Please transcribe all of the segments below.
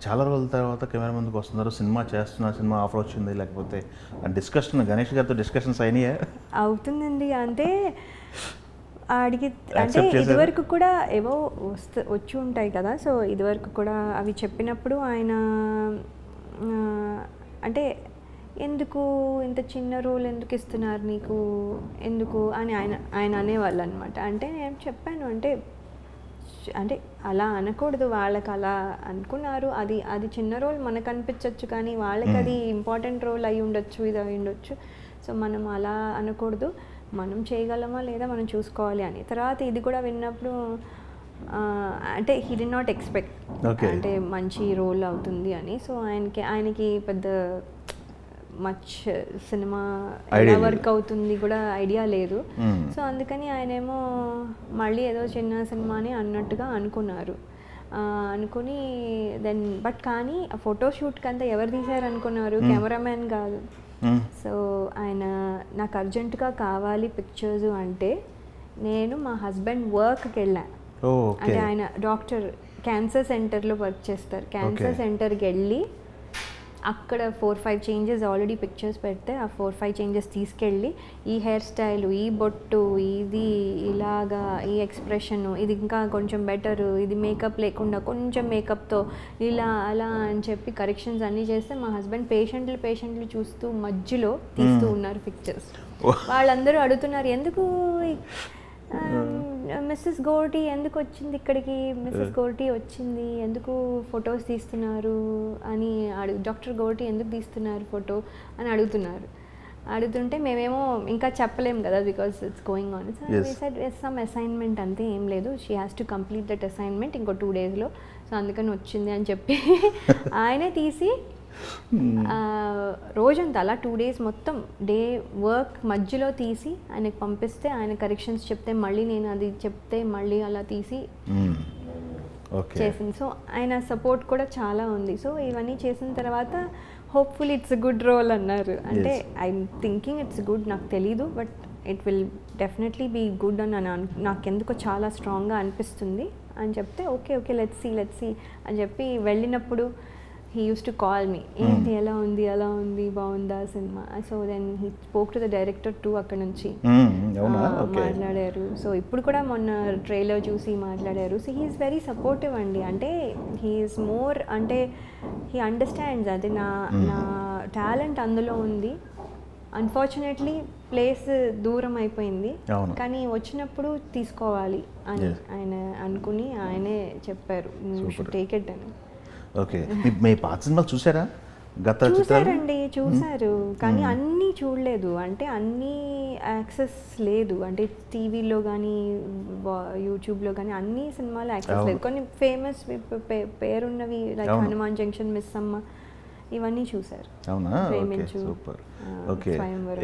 చాలా రోజుల తర్వాత కెమెరా ముందుకు వస్తున్నారు, సినిమా చేస్తున్నారు, సినిమా ఆఫర్ వచ్చింది, లేకపోతే డిస్కషన్ గణేష్ గారితో డిస్కషన్స్ అయినాయా? అవుతుందండి. అంటే అడిగి అంటే ఇదివరకు కూడా ఏవో వచ్చి ఉంటాయి కదా. సో ఇదివరకు కూడా అవి చెప్పినప్పుడు ఆయన అంటే ఎందుకు ఇంత చిన్న రోల్ ఎందుకు ఇస్తున్నారు నీకు, ఎందుకు అని ఆయన అనేవాళ్ళు అనమాట. అంటే నేను చెప్పాను, అంటే అలా అనకూడదు, వాళ్ళకి అలా అనుకున్నారు, అది చిన్న రోల్ మనకు అనిపించవచ్చు, కానీ వాళ్ళకి అది ఇంపార్టెంట్ రోల్ అయి ఉండొచ్చు, ఇది అయి ఉండొచ్చు. సో మనం అలా అనకూడదు, మనం చేయగలమా లేదా మనం చూసుకోవాలి అని. తర్వాత ఇది కూడా విన్నప్పుడు అంటే హీ డి నాట్ ఎక్స్పెక్ట్ అంటే మంచి రోల్ అవుతుంది అని. సో ఆయనకి పెద్ద మచ్ సినిమా ఎలా వర్క్ అవుతుంది కూడా ఐడియా లేదు. సో అందుకని ఆయనేమో మళ్ళీ ఏదో చిన్న సినిమాని అన్నట్టుగా అనుకున్నారు. అనుకుని దెన్ కానీ ఆ ఫోటోషూట్కి అంతా ఎవరు తీశారు అనుకున్నారు, కెమెరామ్యాన్ కాదు. సో ఆయన నాకు అర్జెంటుగా కావాలి పిక్చర్స్ అంటే నేను మా హస్బెండ్ వర్క్కి వెళ్ళాను. అంటే ఆయన డాక్టర్, క్యాన్సర్ సెంటర్లో వర్క్ చేస్తారు. క్యాన్సర్ సెంటర్కి వెళ్ళి అక్కడ 4-5 చేంజెస్ ఆల్రెడీ పిక్చర్స్ పెడితే ఆ 4-5 చేంజెస్ తీసుకెళ్ళి ఈ హెయిర్ స్టైలు, ఈ బొట్టు, ఇది ఇలాగా, ఈ ఎక్స్ప్రెషన్, ఇది ఇంకా కొంచెం బెటరు, ఇది మేకప్ లేకుండా కొంచెం మేకప్తో ఇలా అలా అని చెప్పి కరెక్షన్స్ అన్నీ చేస్తే మా హస్బెండ్ పేషెంట్లు చూస్తూ మధ్యలో తీస్తూ ఉన్నారు పిక్చర్స్. వాళ్ళందరూ అడుగుతున్నారు, ఎందుకు మిస్సెస్ గోర్టీ ఎందుకు వచ్చింది ఇక్కడికి, మిస్సెస్ గోర్టీ వచ్చింది ఎందుకు ఫొటోస్ తీస్తున్నారు అని డాక్టర్ గోర్టీ ఎందుకు తీస్తున్నారు ఫోటో అని అడుగుతుంటే మేమేమో ఇంకా చెప్పలేం కదా, because it's going on. So we said some assignment అంతే, ఏం లేదు, she has to complete that assignment ఇంకో 2 daysలో, సో అందుకని వచ్చింది అని చెప్పి ఆయనే తీసి రోజంతా అలా 2 days మొత్తం డే వర్క్ మధ్యలో తీసి ఆయనకు పంపిస్తే ఆయన కరెక్షన్స్ చెప్తే మళ్ళీ నేను అది చెప్తే మళ్ళీ అలా తీసి చేసింది. సో ఆయన సపోర్ట్ కూడా చాలా ఉంది. సో ఇవన్నీ చేసిన తర్వాత హోప్ఫుల్లీ ఇట్స్ గుడ్ రోల్ అన్నారు. అంటే ఐఎమ్ థింకింగ్ ఇట్స్ గుడ్, నాకు తెలీదు, but it will definitely be good అని నాకెందుకో చాలా స్ట్రాంగ్గా అనిపిస్తుంది అని చెప్తే ఓకే లెట్స్ సీ అని చెప్పి వెళ్ళినప్పుడు he used to call me, ఏంటి ఎలా ఉంది బాగుందా సినిమా. So then he spoke to the director too అక్కడ నుంచి మాట్లాడారు. సో ఇప్పుడు కూడా మొన్న ట్రైలర్ చూసి మాట్లాడారు. So he is very supportive అండి. అంటే he is more, అంటే he understands అది నా టాలెంట్ అందులో ఉంది, అన్ఫార్చునేట్లీ ప్లేస్ దూరం అయిపోయింది, కానీ వచ్చినప్పుడు తీసుకోవాలి అని ఆయన అనుకుని ఆయనే చెప్పారు, యూ షుడ్ టేక్ ఇట్ అని. ఓకే, మీ పాత సినిమాలు చూసారా? చూసారండి, చూసారు, కానీ అన్నీ చూడలేదు. అంటే అన్నీ యాక్సెస్ లేదు, అంటే టీవీలో కానీ యూట్యూబ్లో కానీ అన్ని సినిమాలు యాక్సెస్ లేదు. కొన్ని ఫేమస్ పేరున్నవి like Hanuman junction, miss Amma, ఇవన్నీ చూసారు. అవునా, సూపర్. ఓకే,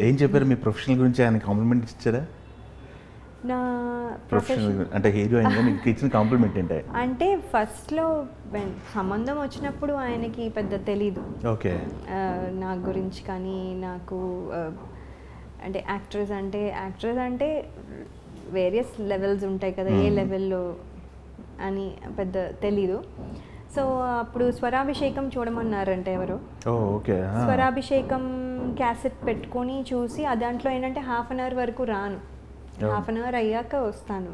ఏం చెప్పారు మీ ప్రొఫెషనల్ గురించి? ఆయన కాంప్లిమెంట్ ఇచ్చారా? నా ప్రొఫెషనల్ అంటే హీరోయిన్గా మీకు ఇచ్చిన కాంప్లిమెంట్ ఏంటి? అంటే ఫస్ట్లో సంబంధం వచ్చినప్పుడు ఆయనకి పెద్ద తెలీదు నా గురించి, కానీ నాకు అంటే యాక్ట్రెస్ అంటే వేరియస్ లెవెల్స్ ఉంటాయి కదా, ఏ లెవెల్లో అని పెద్ద తెలీదు. సో అప్పుడు స్వరాభిషేకం చూడమన్నారంటే ఎవరో, స్వరాభిషేకం క్యాసెట్ పెట్టుకొని చూసి దాంట్లో ఏంటంటే 1/2 hour వరకు రాను, 1/2 hour అయ్యాక వస్తాను.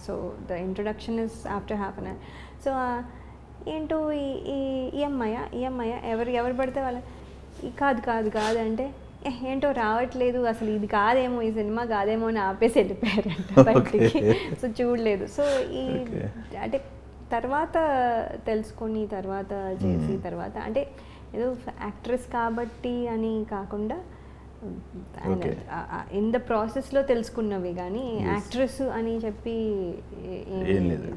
So the introduction is after 1/2 hour. So ఏంటో ఈ అమ్మాయ ఎవరు పడితే వాళ్ళ కాదు అంటే ఏంటో రావట్లేదు, అసలు ఇది కాదేమో, ఈ సినిమా కాదేమో అని ఆపేసి వెళ్ళిపోయారంట బయటికి. సో చూడలేదు. సో అంటే తర్వాత తెలుసుకొని తర్వాత చేసి తర్వాత అంటే ఏదో యాక్ట్రెస్ కాబట్టి అని కాకుండా ఇన్ ద ప్రాసెస్లో తెలుసుకున్నవి, కానీ యాక్ట్రెస్ అని చెప్పి ఏం లేదు.